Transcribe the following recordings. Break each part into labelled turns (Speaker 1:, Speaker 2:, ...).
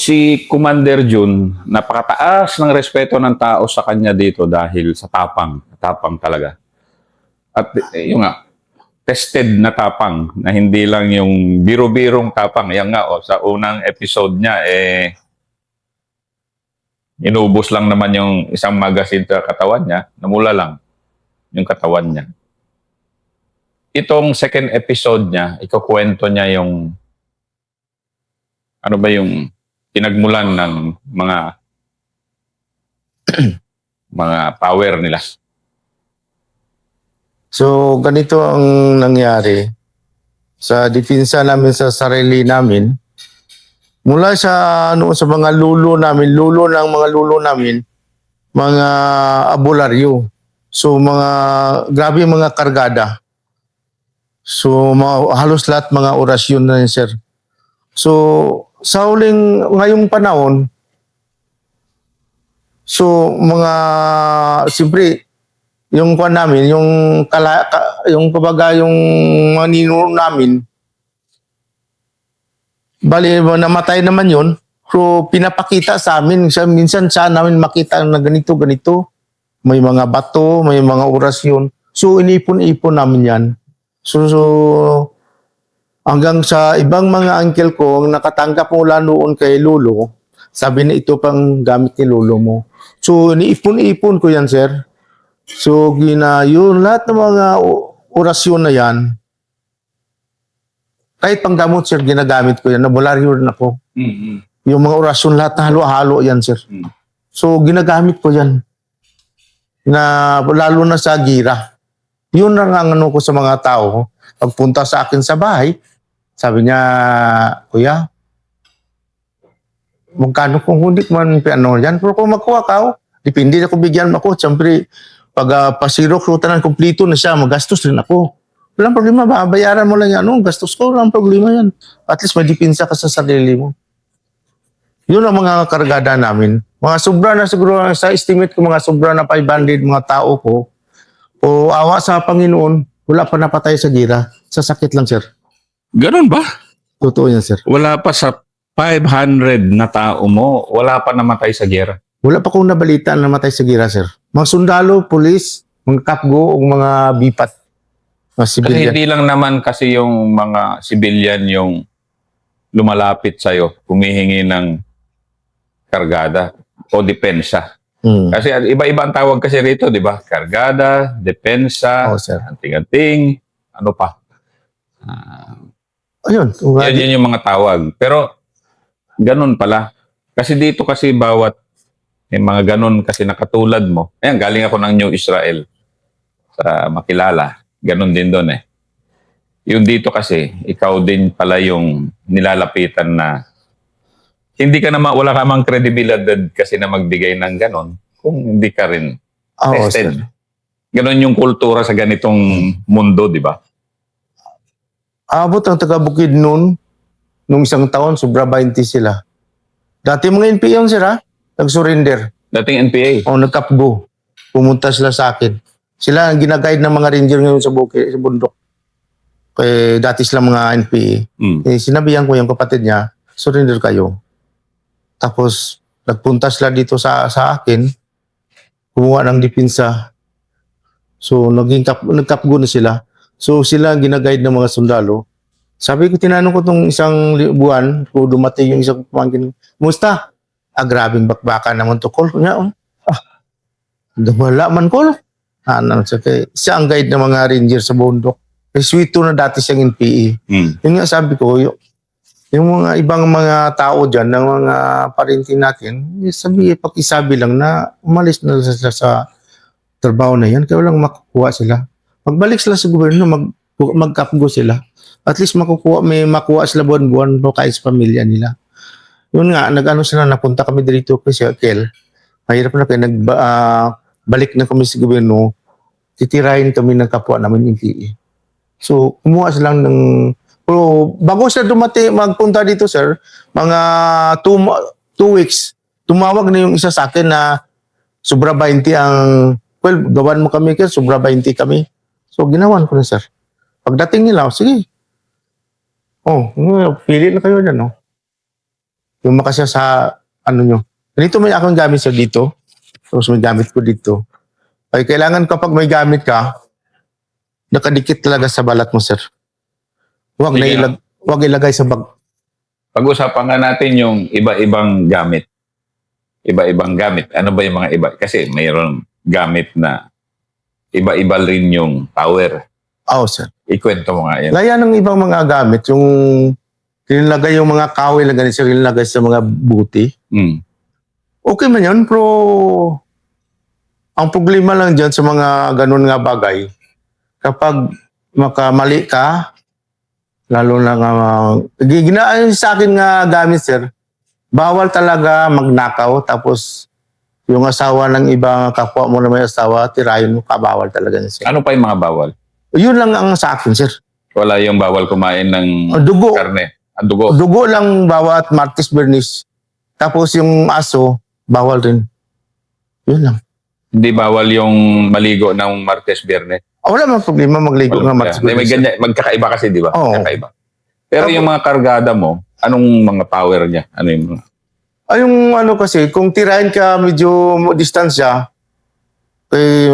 Speaker 1: Si Commander Jun, napakataas ng respeto ng tao sa kanya dito dahil sa tapang. Tapang talaga. At yung nga, tested na tapang na hindi lang yung biro-birong tapang. Yan nga, sa unang episode niya, inubos lang naman yung isang magazine sa katawan niya, namula lang yung katawan niya. Itong second episode niya, ikukwento niya yung ano ba yung pinagmulan ng mga mga power nila.
Speaker 2: So, ganito ang nangyari sa depensa namin sa sarili namin. Mula sa noon sa mga lulo namin, mga abularyo. So, grabe mga kargada. So, halos lahat mga orasyon na yun, sir. So, sa ngayong panahon, so, siyempre, yung namin, yung manino namin, bali, namatay naman yun. So, pinapakita sa amin. Minsan sa namin makita na ganito. May mga bato, may mga orasyon. So, inipon-ipon namin yan. So, hanggang sa ibang mga uncle ko, nakatanggap mula noon kay Lolo, sabi na ito pang gamit ni Lolo mo. So, iniipon-ipon ko yan, sir. So, yun, lahat ng mga orasyon na yan, kahit pang gamot, sir, ginagamit ko yan. Nabularyo rin ako.
Speaker 1: Mm-hmm.
Speaker 2: Yung mga orasyon, lahat na halo-halo yan, sir.
Speaker 1: Mm.
Speaker 2: So, ginagamit ko yan. Lalo na sa gira. Yun lang ang ano ko sa mga tao. Pagpunta sa akin sa bahay, sabi niya, Kuya, magkano kung hindi man yan? Pero kung makuha ka, depende na kung bigyan mo ako. Siyempre, pag pasirok, tanan kumplito na siya, magastos rin ako. Walang problema, babayaran mo lang yan. Gastos ko, walang problema yan. At least may dipinsa ka sa sarili mo. Yun ang mga kargada namin. Mga sobra na siguro, sa estimate ko, mga sobra na 500 mga tao ko. O awa sa Panginoon, wala pa napatay sa gira. Sa sakit lang, sir.
Speaker 1: Ganun ba?
Speaker 2: Totoo yan, sir.
Speaker 1: Wala pa sa 500 na tao mo, wala pa namatay sa gera.
Speaker 2: Wala pa kong nabalita na namatay sa gira, sir. Mga sundalo, pulis, mga kapgo, o mga bipat. Mga
Speaker 1: Kasi
Speaker 2: civilian.
Speaker 1: hindi lang naman kasi yung mga civilian yung lumalapit sa'yo, humihingi ng kargada o depensa. Kasi iba-iba ang tawag kasi rito, di ba? Kargada, depensa,
Speaker 2: Sir.
Speaker 1: anting-anting, ano pa.
Speaker 2: Ayun.
Speaker 1: Yun yung mga tawag. Pero, ganun pala. Kasi dito kasi may mga ganun kasi nakatulad mo. Ayan, galing ako ng New Israel sa Makilala. Ganun din doon eh. Yung dito kasi, ikaw din pala yung nilalapitan na hindi ka naman, wala ka mang kredibilidad kasi na magbigay ng ganon kung hindi ka rin tested. Ganon yung kultura sa ganitong mundo, di ba?
Speaker 2: Abot ang taga-Bukid noon, nung isang taon, sobra 20 sila. Dati mga NPA yun, sir, ha? Nag-surrender.
Speaker 1: Dating NPA.
Speaker 2: O nagkapgo. Pumunta sila sa akin. Sila ang ginaguide ng mga ranger ngayon sa bundok. Kaya dati sila mga NPA. Sinabihan ko yung kapatid niya, surrender kayo. Tapos, nagpunta sila dito sa akin, kumuha ng depensa. So, nagkapgo na sila. So, sila ginaguide ng mga sundalo. Sabi ko, tinanong ko itong isang buwan, kung dumating yung isang pamangkin, musta? Grabing bakbakan naman to, Col. Wala man, Col. Siya ang guide ng mga ranger sa bundok. Sweeto na dati siyang NPA. Yun nga sabi ko, yung mga ibang mga tao dyan, ng mga parinting natin, pakisabi lang na umalis na sila sa trabaho na yan, kaya walang makukuha sila. Magbalik sila sa gobyerno, magkapgo sila. At least may makuha sila buwan-buwan kahit sa pamilya nila. Yun nga, napunta kami dito kasi Kel. Mahirap na kayo, balik na kami sa gobyerno, titirahin kami ng kapwa namin NPA. So, kumuha sila ng pero bago sila magpunta dito, sir, mga 2 weeks, tumawag na yung isa sa akin na sobra 20 gawan mo kami, sobra 20 kami. So, ginawan ko na, sir. Pagdating nila, sige. Pili na kayo dyan, Yung makasya sa, ano nyo. Ganito may akong gamit sir dito. Tapos may gamit ko dito. Ay, kailangan kapag may gamit ka, nakadikit talaga sa balat mo, sir. Huwag
Speaker 1: Sige,
Speaker 2: huwag ilagay sa bag.
Speaker 1: Pag-usapan nga natin yung iba-ibang gamit. Iba-ibang gamit. Ano ba yung mga iba? Kasi mayroon gamit na iba-iba rin yung power.
Speaker 2: Oh, sir.
Speaker 1: Ikwento mo nga yan.
Speaker 2: Gaya ng ibang mga gamit, yung kinilagay yung mga kawil na ganito, kinilagay sa mga buti.
Speaker 1: Mm.
Speaker 2: Okay man yun, pero ang problema lang dyan sa mga ganun nga bagay, kapag makamali ka, lalo na nga, ginaan sa akin nga gamit, sir, bawal talaga magnakaw, tapos yung asawa ng ibang kapwa mo na may asawa, tirahin mo, kabawal talaga niya, sir.
Speaker 1: Ano pa yung mga bawal?
Speaker 2: Yun lang ang sa akin, sir.
Speaker 1: Wala yung bawal kumain ng
Speaker 2: Dugo.
Speaker 1: karne. Ang dugo.
Speaker 2: Dugo lang bawat Martes Bernis. Tapos yung aso, bawal rin. Yun lang.
Speaker 1: Hindi bawal yung maligo ng Martes, Biyernes.
Speaker 2: Wala mang problema magligo ng Martes
Speaker 1: May
Speaker 2: Bernis.
Speaker 1: ganyan, magkakaiba kasi, di ba?
Speaker 2: Oo.
Speaker 1: Magkakaiba. Pero yung mga kargada mo, anong mga power niya? Ano yung mga...
Speaker 2: Ay, yung ano kasi, kung tirahin ka medyo distansya,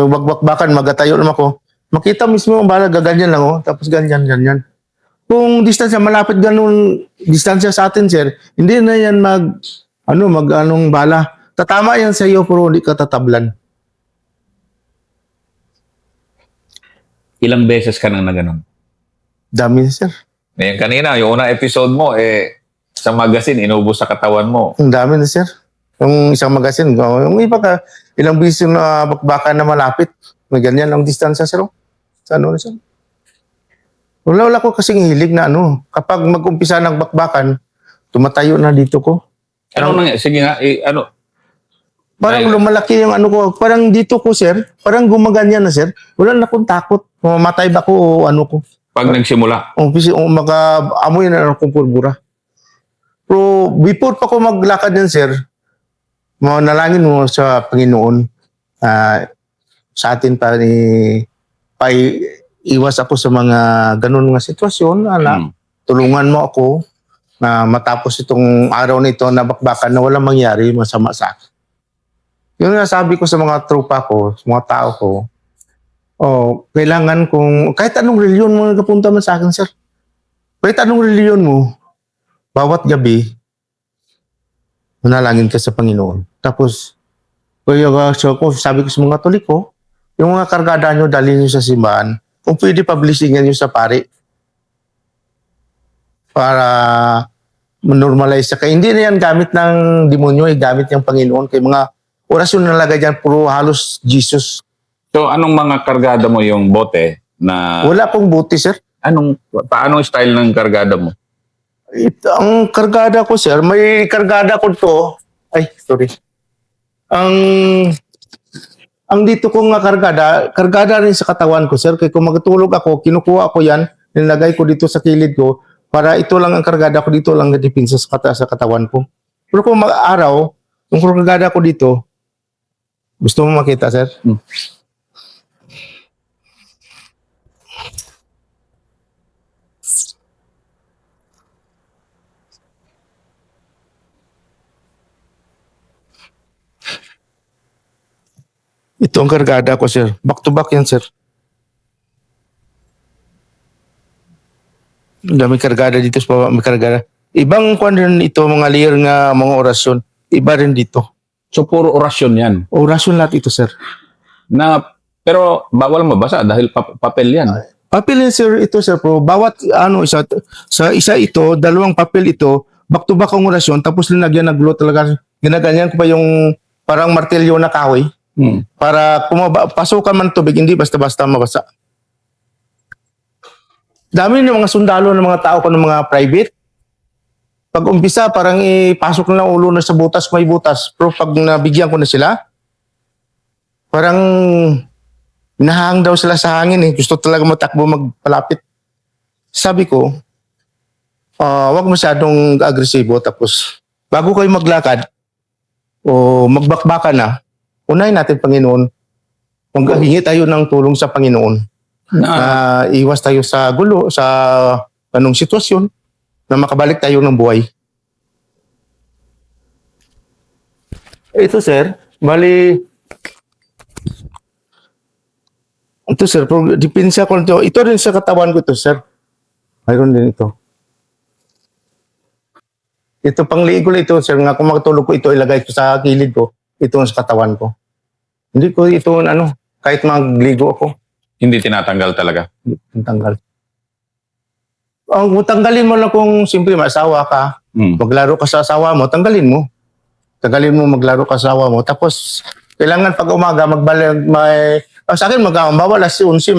Speaker 2: magbakbakan, magatayo naman ako, makita mismo ang bala, gaganyan lang, oh, tapos ganyan. Kung distansya, malapit ganun, distansya sa atin, sir, hindi na yan anong bala. Tatama yan sa iyo, pero hindi ka tatablan.
Speaker 1: Ilang beses ka nang na ganun?
Speaker 2: Dami, sir.
Speaker 1: Ngayon kanina, yung unang episode mo, sa magazine, inubos sa katawan mo.
Speaker 2: Ang dami na, sir. Yung isang magasin, yung iba ka, ilang bisis na bakbakan na malapit, may ganyan ang distansya, sir. Sa ano na, sir? Wala ko kasing hilig na kapag mag-umpisa ng bakbakan, tumatayo na dito ko.
Speaker 1: Ano nang, sige nga, ano?
Speaker 2: Parang
Speaker 1: Dahil-
Speaker 2: lumalaki yung ko. Parang dito ko, sir. Parang gumaganyan na, sir. Wala na akong takot. Mamatay ba ko o ano ko.
Speaker 1: Pag nagsimula,
Speaker 2: Maka-amoy na akong pulbura. Pero before pa ko maglakad yan, sir, manalangin mo sa Panginoon. Sa atin iwas ako sa mga ganun nga sitwasyon. Tulungan mo ako na matapos itong araw nito na bakbakan na walang mangyari masama sa akin. Yung nasabi ko sa mga tropa ko, sa mga tao ko, kailangan kung kahit anong reliyon mo nagpunta man sa akin, sir. Kahit anong reliyon mo, bawat gabi, manalangin ka sa Panginoon. Tapos, sabi ko sa mga tulik ko, yung mga kargada nyo, dalhin nyo sa simbahan, kung pwede publishingan nyo sa pari para normalize sa Hindi na yan gamit ng demonyo, gamit ng Panginoon. Kaya mga orasyon na lagay dyan, puro halos Jesus.
Speaker 1: so anong mga kargada mo yung bote na...
Speaker 2: Wala pong buti, sir.
Speaker 1: Paano style ng kargada mo?
Speaker 2: Ang kargada ko, sir, may kargada ko to. Ay, sorry. Ang dito kong kargada rin sa katawan ko, sir. Kaya kung magtulog ako, kinukuha ko yan, nilagay ko dito sa kilid ko, para ito lang ang kargada ko, dito lang nadipinsa sa katawan ko. Pero kung mag-araw, yung kargada ko dito, gusto mo makita, sir? Ito ang kargada ko, sir. Back to back yan, sir. Dami kargada dito sa baba, may kargada. Ibang kwan rin ito, mga layer nga, mga orasyon. Iba rin dito.
Speaker 1: So puro orasyon yan.
Speaker 2: Orasyon lahat ito, sir.
Speaker 1: Pero bawal mabasa dahil papel yan.
Speaker 2: Papel yan, sir, ito, sir. Pero bawat, sa isa ito, dalawang papel ito, back to back ang orasyon, tapos linagyan ng glue talaga. Ginaganyan ko pa yung parang martilyo na kahoy. Para pasukan man tubig, hindi basta-basta mabasa. Dami ng mga sundalo ng mga tao ko ng mga private. Pag umpisa, parang ipasok na lang ulo na sa butas, may butas. Pero pag nabigyan ko na sila, parang nahahang daw sila sa hangin eh. Gusto talaga matakbo magpalapit. Sabi ko, wag masyadong agresibo. Tapos, bago kayo maglakad, o magbakbaka na, unahin natin Panginoon. Maghingi tayo ng tulong sa Panginoon. Iwas tayo sa gulo, sa anong sitwasyon, na makabalik tayo ng buhay. Ito, sir. Bali, ito, sir. Depensa ko ito. Ito rin sa katawan ko ito, sir. Mayroon din ito. Ito, pangliig ko lang ito, sir. Nga kung makatulog ko ito, ilagay ko sa kilid ko. Ito sa katawan ko. Hindi ko ito, kahit magligo ako,
Speaker 1: Hindi tinatanggal talaga.
Speaker 2: tanggal. Ang tanggalin mo lang kung simple masawa ka, maglaro ka sa asawa mo, tanggalin mo. Tanggalin mo maglaro ka sa asawa mo. Tapos, kailangan pag umaga, sa akin, bawal alas 11,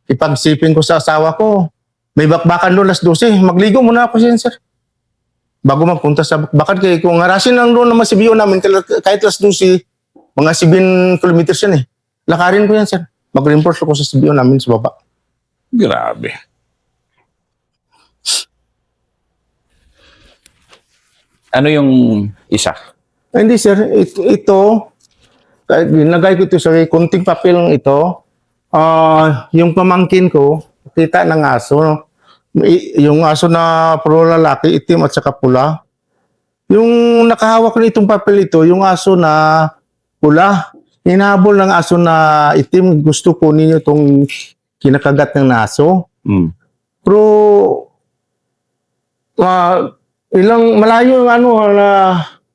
Speaker 2: ipagsipin ko sa asawa ko. May bakbakan doon alas 12. Magligo muna ako siya, sir. Bago magpunta sa bakbakan. Kaya kung harasin lang doon naman si Bio namin, kahit alas 12, mga 7 kilometers yan eh. Lakarin ko yan, sir. Mag-reinforce ako sa CBO namin sa baba.
Speaker 1: Grabe. Ano yung isa?
Speaker 2: Hindi, sir. Ito kahit ginagay ko ito sa kunting papel ng ito, yung pamangkin ko, kita ng aso, no? Yung aso na puro lalaki, itim at saka pula. Yung nakahawak nitong papel ito, yung aso na pula, hinahabol ng aso na itim, gusto ko ninyo itong kinakagat ng aso. Pero, malayo yung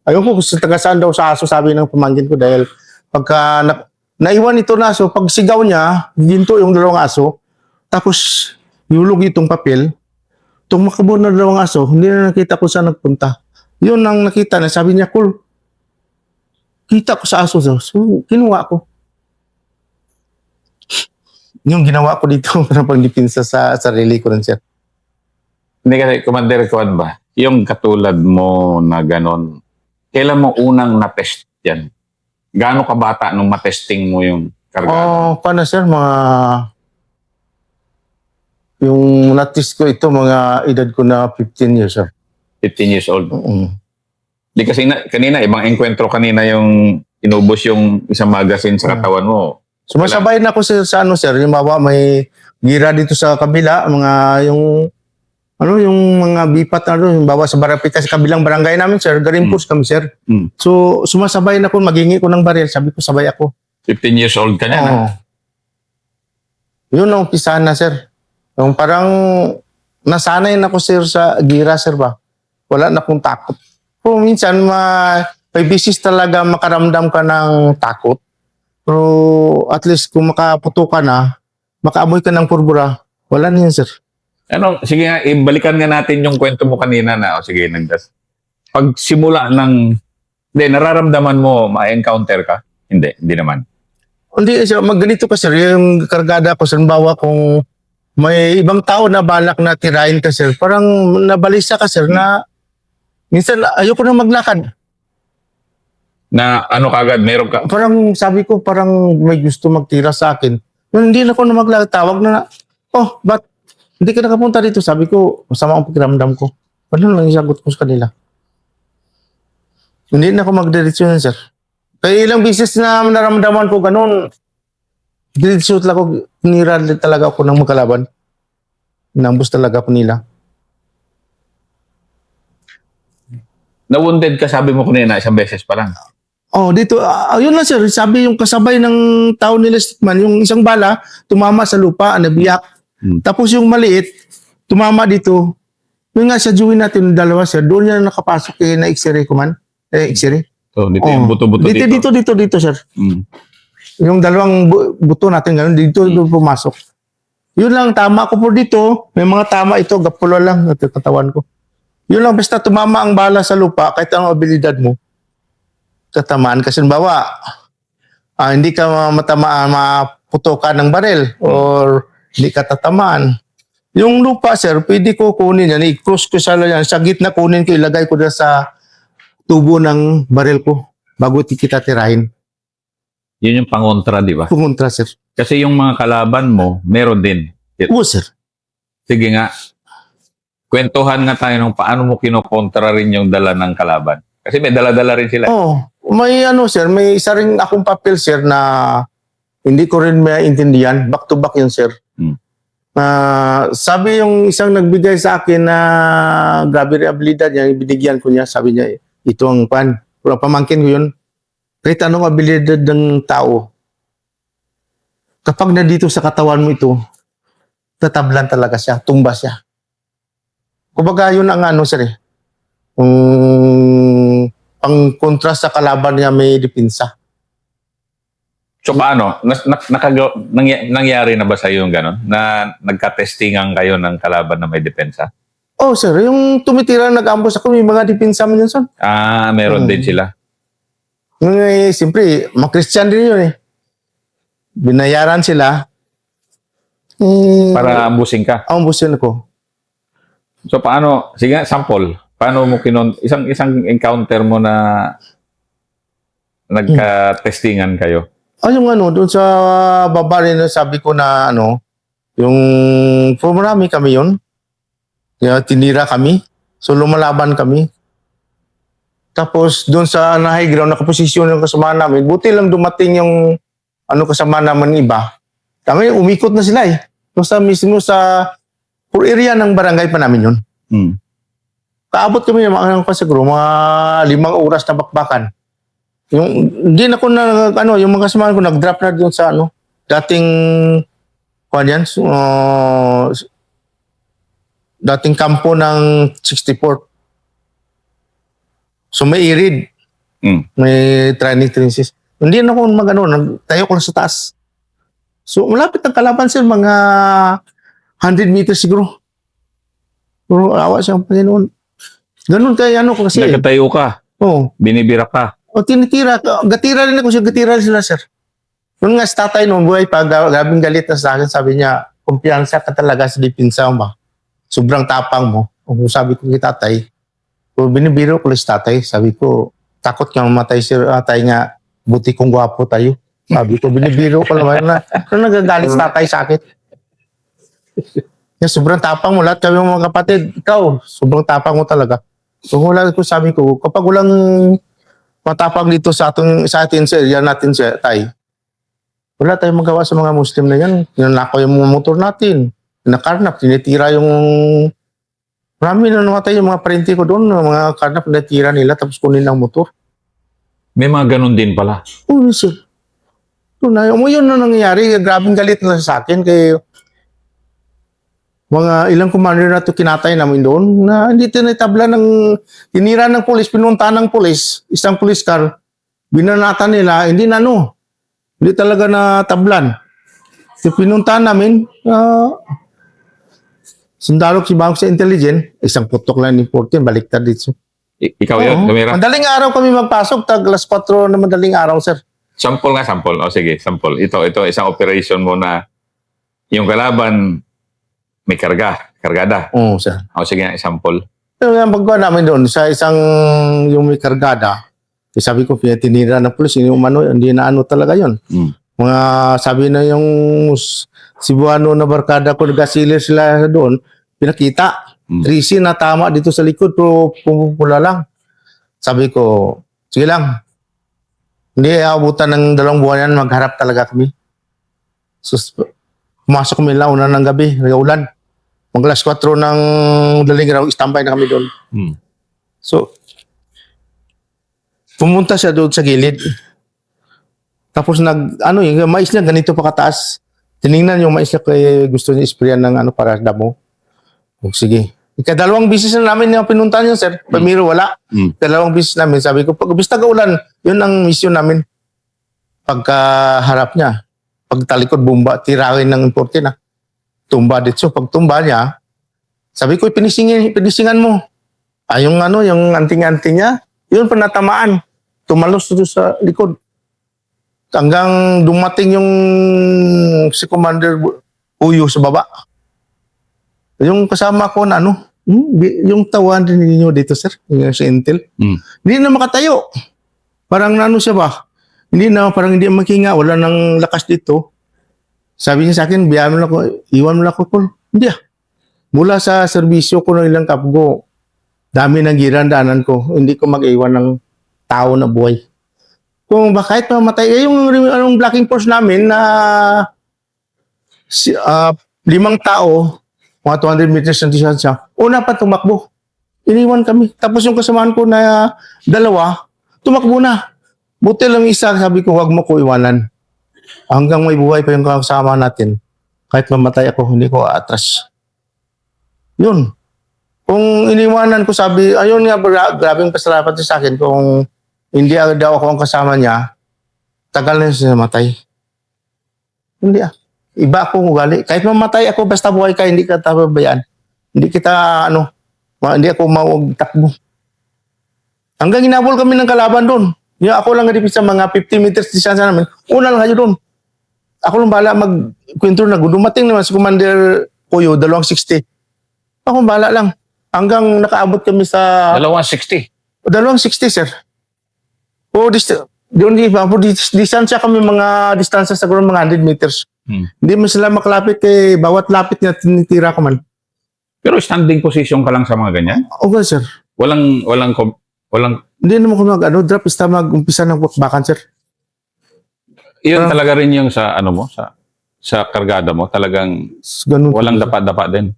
Speaker 2: ayun ko sa tagasaan daw sa aso, sabi ng pamangkin ko, dahil pagka naiwan ito na aso, pag sigaw niya, ginto yung dalawang aso, tapos yulog itong papel, tumakbo na dalawang aso, hindi na nakita kung saan nagpunta. Yun ang nakita na, sabi niya, cool, kita ko sa aso. So, kinuha ko. Yung ginawa ko dito para pang-dipinsa sa sarili ko rin, sir.
Speaker 1: Hindi kasi, Commander Kwan ba? Yung katulad mo na ganon, kailan mo unang na-test yan? Gaano ka bata nung matesting mo yung karga?
Speaker 2: Paano, sir? Yung natis ko ito, mga edad ko na 15 years, sir.
Speaker 1: 15 years old. Di kasi kanina, ibang enkwentro kanina yung inubos yung isang magazine sa katawan mo.
Speaker 2: Sumasabay na ako sir, sir, yung may gira dito sa kabila, yung mga bipat yung bawa sa barapita sa kabilang barangay namin, sir, Garimpus kami, sir. So, sumasabay na ako, maghingi ko ng baril, sabi ko, sabay ako.
Speaker 1: 15 years old ka niya, na?
Speaker 2: Yun ang umpisa na, sir. Yung parang nasanay na ako, sir, sa gira, sir ba? Wala na akong takot. Pero minsan, may bisis talaga makaramdam ka ng takot. Pero at least kung makaputo ka na, makaamoy ka ng purbura, wala na yun, sir.
Speaker 1: Sige nga, ibalikan nga natin yung kwento mo kanina na, sige, pag simula nararamdaman mo, ma-encounter ka? Hindi naman.
Speaker 2: Hindi, sir, magganito ka, sir, yung kargada ko, sir, bawa kung may ibang tao na balak na tirahin ka, sir, parang nabalisa ka, sir, na minsan ayoko na maglakad.
Speaker 1: Na kagad, meron ka?
Speaker 2: Parang sabi ko, parang may gusto magtira sa akin. Hindi na ako na maglakad, tawag na, ba't hindi ka nakapunta dito? Sabi ko, masama ang pakiramdam ko. Ano lang isagot ko sa kanila? Hindi na ako magdiretso, sir. Kaya ilang bisis na naramdaman ko ganun, diretso talaga talaga ako ng magkalaban. Nambus talaga ako nila.
Speaker 1: Na-wounded ka, sabi mo kanina, isang beses pa lang.
Speaker 2: Dito, ayun lang, sir. Sabi yung kasabay ng tao nila, Stickman, yung isang bala, tumama sa lupa, nabiyak. Tapos yung maliit, tumama dito. Yung nga sa juwin natin, dalawa, sir, doon yan nakapasok na X-ray ko man. X-ray.
Speaker 1: So, dito yung buto-buto dito.
Speaker 2: Dito, sir. Yung dalawang buto natin ganun, dito pumasok. Yun lang, tama ko po dito. May mga tama ito, gapulo lang, katawan ko. Yun lang, basta tumama ang bala sa lupa, kahit ang abilidad mo, tatamaan. Kasi bawa, hindi ka maputokan ng baril or hindi ka tatamaan. Yung lupa, sir, pwede ko kunin yan, i-cross ko sa gitna, kunin ko, ilagay ko na sa tubo ng baril ko bago kita tirahin.
Speaker 1: Yun yung pangontra, di ba?
Speaker 2: Pumuntra, sir.
Speaker 1: Kasi yung mga kalaban mo, meron din.
Speaker 2: Oo, sir.
Speaker 1: Sige nga, kwentuhan nga tayo ng paano mo kinokontra rin yung dala ng kalaban. Kasi may dala-dala rin sila.
Speaker 2: May sir, may isa rin akong papel, sir, na hindi ko rin maintindihan. Back to back yun, sir. Sabi yung isang nagbigay sa akin na grabe rin abilidad niya, ibinigyan ko niya, sabi niya, ito ang pan. pamangkin ko yun, kahit anong abilidad ng tao, kapag nandito sa katawan mo ito, tatablan talaga siya, tumba siya. Kumbaga yun ang ano sir eh, pang contrast sa kalaban niya may depensa.
Speaker 1: So paano? Nangyari na ba sa iyo yung gano'n? Na nagka-testingan kayo ng kalaban na may depensa?
Speaker 2: Oh sir, yung tumitira nag-ambos ako, may mga depensa mo yun sir.
Speaker 1: Meron din sila.
Speaker 2: Siyempre, mga Christian din yun eh. Binayaran sila.
Speaker 1: Para ambusin ka.
Speaker 2: Ambusin ako.
Speaker 1: So paano? Sige, sample. Paano mo isang encounter mo na nagka-testingan kayo?
Speaker 2: Yung ano, doon sa baba rin, sabi ko na ano, yung marami kami yun. Kaya tinira kami. So lumalaban kami. Tapos doon sa high ground, nakaposisyon yung kasama namin. Buti lang dumating yung kasama naman iba. Kami, umikot na sila eh. Mismo sa poor area ng barangay pa namin yun. Kaabot kami mga siguro, mga 5 oras na bakbakan. Hindi na ko na, yung mga kasama ko, nag-drop na doon sa dating, dating kampo ng 64. So may irid. May training trenches. Hindi na ako nagtayo ko sa taas. So malapit ang kalaban sir, mga 100 meters siguro. Pero awa siya ang Panginoon. Ganun kaya kasi.
Speaker 1: Nagkatayo ka.
Speaker 2: Oo.
Speaker 1: Binibira ka.
Speaker 2: O tinitira. Gatira rin ako siya. Gatira rin sila sir. Noon nga sa tatay noong buhay pa, grabing galit na sa akin. Sabi niya, kumpiyansa ka talaga sa depensa mo ba? Sobrang tapang mo. Kung sabi ko kay tatay, kung binibiro ko sa tatay, sabi ko, takot ka mamatay si tatay nga, buti kong gwapo tayo. Sabi ko, binibiro ko naman na nagagalit sa tatay sa akin. Sobrang tapang mo. Lahat kami mga kapatid, ikaw, sobrang tapang mo talaga. So sabi ko, kapag walang matapang dito sa atin sa area natin sa tay, wala tayong magawa sa mga Muslim na yan. Nanakaw yung mga motor natin. Nakarnap, tinitira yung... Marami na namatay yung mga parente ko doon, mga karnap na tira nila tapos kunin ang motor.
Speaker 1: May mga ganun din pala.
Speaker 2: Oo, sir. Yun na nangyayari. Grabing galit na sa akin kay mga ilang commander na ito kinatay namin doon na hindi tinitabla tinira ng pulis, pinunta ng pulis, isang police car, binanata nila, hindi hindi talaga natablan. So, pinunta namin, sundalo si Bangko sa intelligence, isang putok lang ni 14, baliktad dito.
Speaker 1: Ikaw yun, Tumira?
Speaker 2: Madaling araw kami magpasok, alas 4 na madaling araw, sir.
Speaker 1: Sample nga, sample. O sige, sample. Ito, isang operation mo na yung kalaban may kargada.
Speaker 2: Oo, sir.
Speaker 1: O sige nga, sample.
Speaker 2: Yung paggawa namin doon, sa yung may kargada, sabi ko, tinira ng pulis, hindi na talaga yun. Mga sabi na yung Cebuano na barkada ko, nagasilir sila doon, pinakita. 3C na tama dito sa likod, pero pumupula lang. Sabi ko, sige lang. Hindi aabutan ng 2 buwan yan, magharap talaga kami. So, pumasok kami launa ng gabi, nag-ulan. Mag alas 4 ng daling araw, standby na kami doon. So, pumunta siya doon sa gilid. Tapos yung mais niya ganito pa kataas. Tiningnan yung mais niya kaya gusto niya isprayan ng para damo. O, sige. Ikadalawang bisis na namin yung pinuntahan niya, sir. Pamiro, wala. Dalawang bisis namin. Sabi ko, pag basta kaulan, yun ang mission namin. Pagkaharap niya, pagtalikod, bomba, tirawin ng 14 tumba dito. Pag tumba niya, sabi ko, pinisingan mo. Yung anting-anting niya, yun panatamaan. Tumalos doon sa likod. Hanggang dumating yung si Commander Uyo sa baba. Yung kasama ko na yung tawan din ninyo dito, sir, yung sa Intel. Hindi na makatayo. Parang siya ba? Parang hindi makinga, wala nang lakas dito. Sabi niya sa akin, iwan mo lang ako. Hindi Mula sa serbisyo ko ng ilang kapgo, dami ng girandaanan ko, hindi ko mag-iwan ng tao na buhay. Kung bakit mamatay, yung blocking force namin na 5 tao, mga 200 meters ng distansya, una pa tumakbo. Iniwan kami. Tapos yung kasamaan ko na 2, tumakbo na. Buti lang isa, sabi ko, huwag mo ko iwanan. Hanggang may buhay pa yung kasama natin. Kahit mamatay ako, hindi ko aatras. Yun. Kung iniwanan ko, sabi, ayun nga, grabing pasalamat sa akin kung hindi daw ako ang kasama niya, tagal na siya namatay. Hindi Iba akong ugali. Kahit mamatay ako, basta buhay ka, hindi ka tababayaan. Hindi kita, hindi ako mautakbo. Hanggang inabol kami ng kalaban doon. Yung ako lang nalipit sa mga 50 meters distance namin. Una lang kayo doon. Ako lang bahala magkwento na. Dumating naman si Commander Puyo, 260. Ako bahala lang. Hanggang nakaabot kami sa...
Speaker 1: 260.
Speaker 2: 260, sir. Doon distansya kami mga distansya sa mga 100 meters. Hindi mo sila makalapit bawat lapit na tinitira ko man.
Speaker 1: Pero standing position ka lang sa mga ganyan?
Speaker 2: Okay, sir.
Speaker 1: Walang
Speaker 2: Hindi naman ko drop, basta mag-umpisa ng bakbakan, sir.
Speaker 1: Iyon talaga rin yung sa sa kargada mo, talagang
Speaker 2: Ganun.
Speaker 1: walang dapa-dapa din.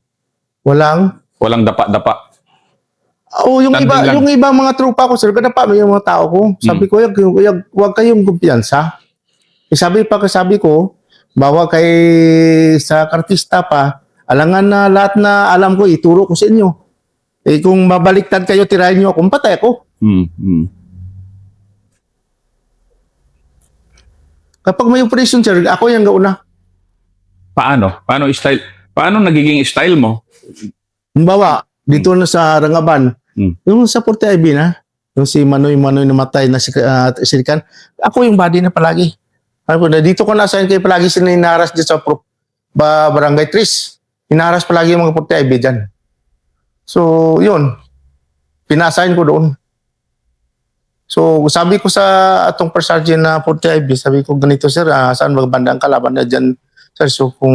Speaker 1: Walang dapa-dapa.
Speaker 2: Yung
Speaker 1: Standing lang.
Speaker 2: yung ibang mga tropa ko, sir, ganapa mo yung mga tao ko. Sabi ko, huwag kayong kumpiyansa. Sabi ko, bawa kay sa kartista pa, alangan na lahat na alam ko, ituro ko sa inyo. Kung mabaliktad kayo, tirahin nyo ako, patay ako. Kapag may operation, sir, ako yung gauna.
Speaker 1: Paano? Paano nagiging style mo?
Speaker 2: Bawa, dito na sa Rangaban, yung sa Porte IB na, yung si Manoy namatay na silikan, ako yung body na palagi. Dito ko na-assign kayo palagi sininaras dyan sa Barangay Tris. Hinaras palagi yung mga Porte IB dyan. So, yun. Pina-assign ko doon. So, sabi ko sa atong first sergeant na Porte IB, sabi ko, ganito sir, saan magbanda ang kalaban na dyan? Sir, so kung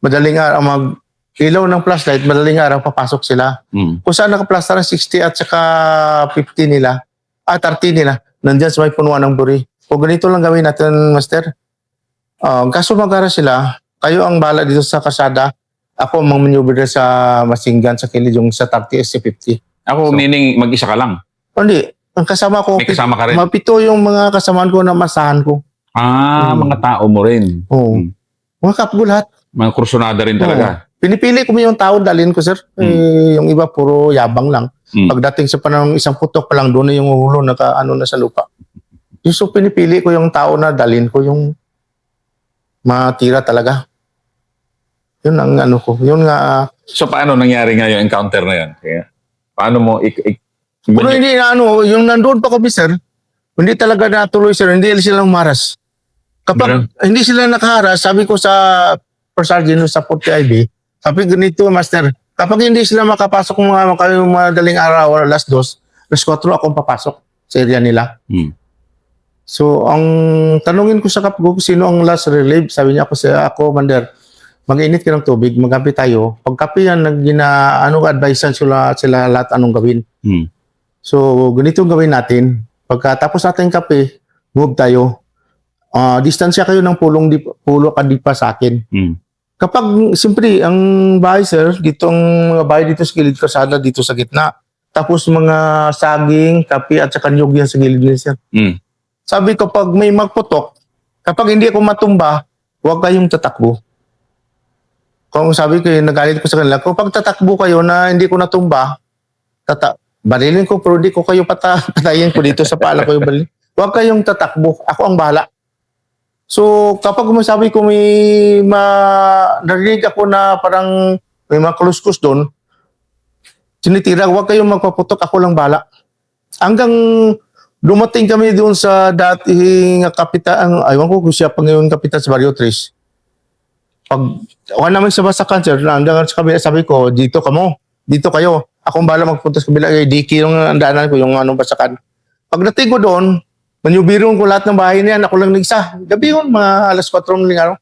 Speaker 2: madaling araw, ilaw ng flashlight, madaling araw, papasok sila. Kung saan naka-plaster ng 60 at saka 50 nila, 30 nila, nandyan sa may punuan ng buri. O ganito lang gawin natin, Master. Kaso magkara sila, kayo ang bala dito sa kasada, ako ang maneuver sa masinggan sa kilid yung sa 30 SC50.
Speaker 1: Ako, meaning mag-isa ka lang.
Speaker 2: Hindi. Ang kasama ko,
Speaker 1: May kasama ka rin?
Speaker 2: mapito yung mga kasamaan ko na masahan ko.
Speaker 1: Mga tao mo rin.
Speaker 2: Oo. Mga kapgo lahat.
Speaker 1: Mga kursunada rin talaga.
Speaker 2: Pinipili ko yung tao, dalhin ko, sir. Yung iba, puro yabang lang. Pagdating sa panahon isang putok pa lang, doon na yung ulo, na sa lupa. So, pinipili ko yung tao na dalhin ko, yung matira talaga. Yun ang ko. Yun nga.
Speaker 1: So, paano nangyari nga yung encounter na yan? Kaya, paano mo
Speaker 2: Pero hindi yung nandoon pa kami, sir, hindi talaga natuloy, sir. Hindi sila umaras. Kapag hindi sila nakaharas, sabi ko sa first sergeant sa Porte IB, sabi ganito, Master, kapag hindi sila makapasok mga madaling araw, alas 2, alas 4, akong papasok sa area nila. So, ang tanungin ko sa kapgo, sino ang last relief? Sabi niya ako, Commander, mag-init ka ng tubig, magkape tayo. Pagkape yan, advice sila lahat anong gawin. So, ganito gawin natin. Pagkatapos natin kape, move tayo. Distansya kayo ng pulo kadipa sa akin. Kapag, siyempre, ang bahay, sir, bahay dito sa gilid kasada, dito sa gitna. Tapos mga saging, kape, at saka niyog yan sa gilid niya, sir. Sabi ko, pag may magputok, kapag hindi ako matumba, huwag kayong tatakbo. Kung sabi ko, nagalit ko sa kanila, kung pag tatakbo kayo na hindi ko natumba, barilin ko, pero di ko kayo patayin ko dito sa pala ko yung baril. Huwag kayong tatakbo. Ako ang bahala. So, kapag masabi ko narinig ako na parang may mga kuskus doon, tinitira, huwag kayong magpaputok, ako lang bahala. Hanggang dumating kami doon sa dating kapitan, aywan ko kung siya pa ngayon kapitan sa Barrio Tres. Pag wala naman sa basakan, sir, hanggang sa kabila, sabi ko, dito kayo. Akong bala magpunta sa kabila, DK yung andaanan ko, yung basakan. Pagdating ko doon, manyubiron ko lahat ng bahay na yan, ako lang nag-isa. Gabi yun, mga alas 4 ng araw.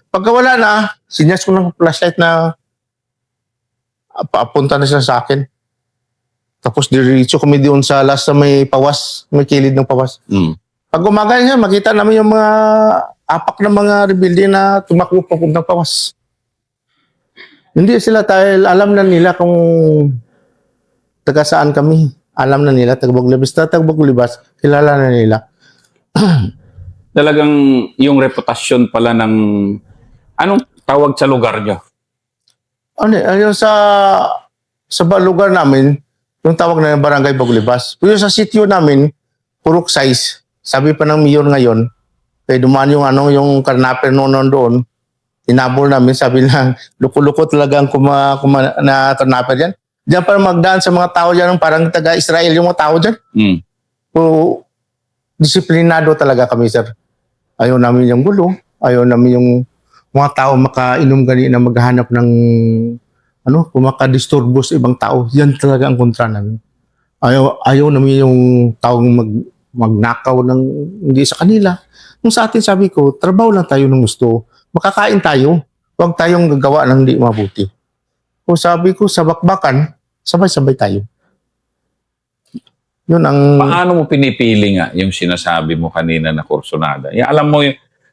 Speaker 2: Pagka wala na, sinyas ko ng flashlight na papunta na siya sa akin. Tapos diretso kami doon sa last na may pawas, may kilid ng pawas. Pag umaga niya, makita namin yung mga apak ng mga rebelde na tumakbo papunta ng pawas. Hindi sila alam na nila kung taga saan kami. Alam na nila, Tagbog-Libas, kilala na nila.
Speaker 1: Talagang yung reputasyon pala ng... Anong tawag sa lugar nyo?
Speaker 2: Ayun sa lugar namin, yung tawag na Barangay Baglibas. Pero sa sitio namin, purok size. Sabi pa ng mayor ngayon, kaya dumaan yung karnaper noon doon, inabol namin, sabi lang, luko-luko talaga ang na karnaper yan. Diyan para magdaan sa mga tao dyan, parang taga-Israel yung mga tao dyan.
Speaker 1: Mm.
Speaker 2: So, disiplinado talaga kami, sir. Ayaw namin yung gulo, ayaw namin yung mga tao makainom gani na maghahanap ng kung makadisturbo sa ibang tao. Yan talaga ang kontra namin. Ayaw namin yung taong magnakaw ng hindi sa kanila. Kung sa atin, sabi ko, trabaho lang tayo ng gusto. Makakain tayo. Huwag tayong gagawa ng hindi mabuti. Kung sabi ko, sa bakbakan, sabay-sabay tayo. Yun ang...
Speaker 1: Paano mo pinipili nga yung sinasabi mo kanina na kursunada? Alam mo,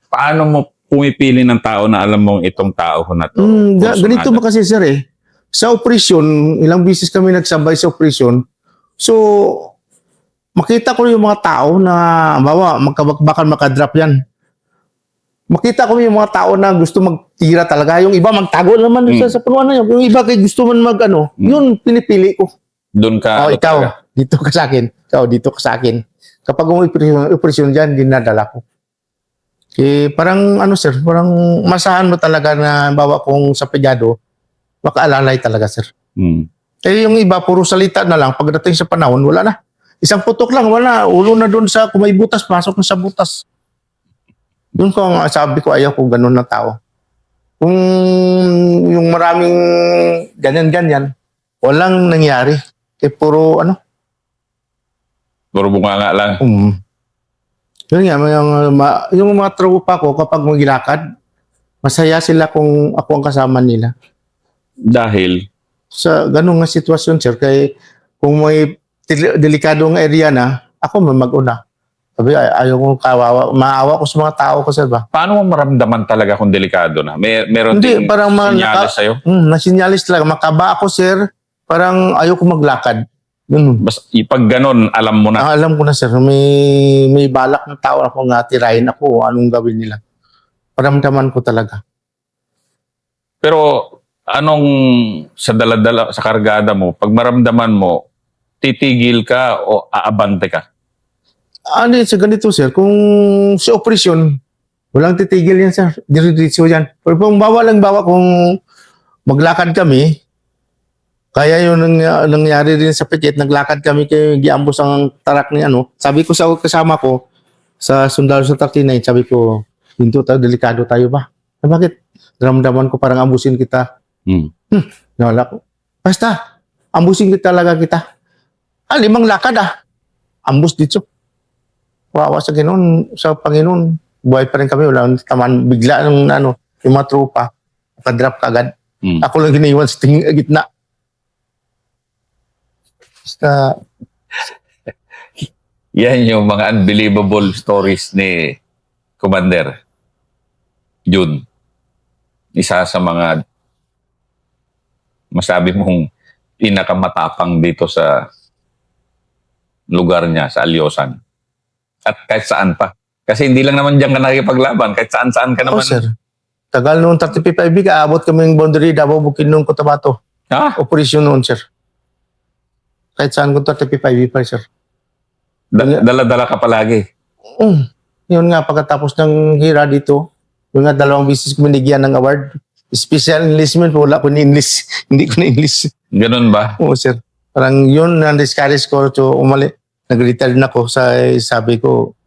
Speaker 1: paano mo pumipili ng tao na alam mo itong tao na to?
Speaker 2: Ganito ba kasi, sir eh? Sa operasyon, ilang bisis kami nagsabay sa operasyon. So, makita ko yung mga tao na, bawa, magkabakbakan, makadrop yan. Makita ko yung mga tao na gusto magtira talaga. Yung iba magtago naman sa punuan na yun. Yung iba kay gusto man yun pinipili ko.
Speaker 1: Doon ka.
Speaker 2: Ikaw, dito ka sa akin. Ikaw, dito ka sa akin. Kapag operasyon dyan, dinadala ko. Parang sir, parang masahan mo talaga na bawa kong sa pedyado, makaalalay talaga, sir. Yung iba, puro salita na lang. Pagdating sa panahon, wala na. Isang putok lang, wala. Ulo na doon kung may butas, pasok na sa butas. Doon ko sabi ko, ayaw ko ganun na tao. Kung yung maraming ganyan-ganyan, walang nangyari. Puro
Speaker 1: Puro bunganga lang.
Speaker 2: Yun nga, yung mga tropa ko kapag maglakad, masaya sila kung ako ang kasama nila.
Speaker 1: Dahil?
Speaker 2: Sa ganung nga sitwasyon, sir, kay kung may delikadong area na, ako may mag-una. Sabi, ayaw kong kawawa. Maawa ko sa mga tao ko, sir ba?
Speaker 1: Paano mo maramdaman talaga kung delikado na? Meron
Speaker 2: Hindi, parang
Speaker 1: sinyalis sa'yo?
Speaker 2: Nasinyalis talaga. Makaba ako, sir. Parang ayaw ko maglakad. Yun.
Speaker 1: Pag ganon, alam mo na.
Speaker 2: Alam ko na, sir. May balak na tao ako nga tirahin ako. Anong gawin nila? Paramdaman ko talaga.
Speaker 1: Pero anong sa dala-dala, sa kargada mo, pag maramdaman mo, titigil ka o aabante ka?
Speaker 2: Sa ganito, sir, kung sa operasyon, walang titigil yan, sir. Diretso yan. Pero kung bawa kung maglakad kami, kaya yun nangyari rin sa Petit, naglakad kami kay giambos ang tarak ni Sabi ko sa kasama ko, sa sundalo sa 39, sabi ko, hinto tayo, delikado tayo ba? Bakit? Ramdaman ko parang ambusin kita. Nala ko. Basta, ambusin talaga kita. 5 lakad ambus dito. Wawa sa Ginoon, sa Panginoon. Buhay pa rin kami, wala nang taman. Bigla yung mga tropa, nakadrop kagad. Ako lang giniwan sa gitna. Basta,
Speaker 1: Yan yung mga unbelievable stories ni Commander Jun. Isa sa mga masabi mong pinakamatapang dito sa lugar niya, sa Alyosan. At kahit saan pa. Kasi hindi lang naman diyan ka nakikipaglaban. Kahit saan-saan ka naman.
Speaker 2: sir. Tagal noong 35 abot kami ng boundary, Davao, Bukidnon, Cotabato. Operasyon noon, sir. Kahit saan kung 35 pa, sir.
Speaker 1: Dala-dala ka palagi.
Speaker 2: Yun nga, pagkatapos ng hira dito, yun nga, 2 beses ko binigyan ng award. Special enlistment, wala ko ni-enlist. Hindi ko na-enlist.
Speaker 1: Ganun ba?
Speaker 2: Oo, sir. Parang yun, na-discourage ko to nag-retire na ko. Sabi ko,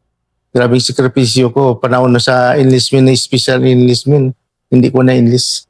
Speaker 2: grabing sakripisyo ko. Panahon na sa enlistment na special enlistment. Hindi ko na-enlist.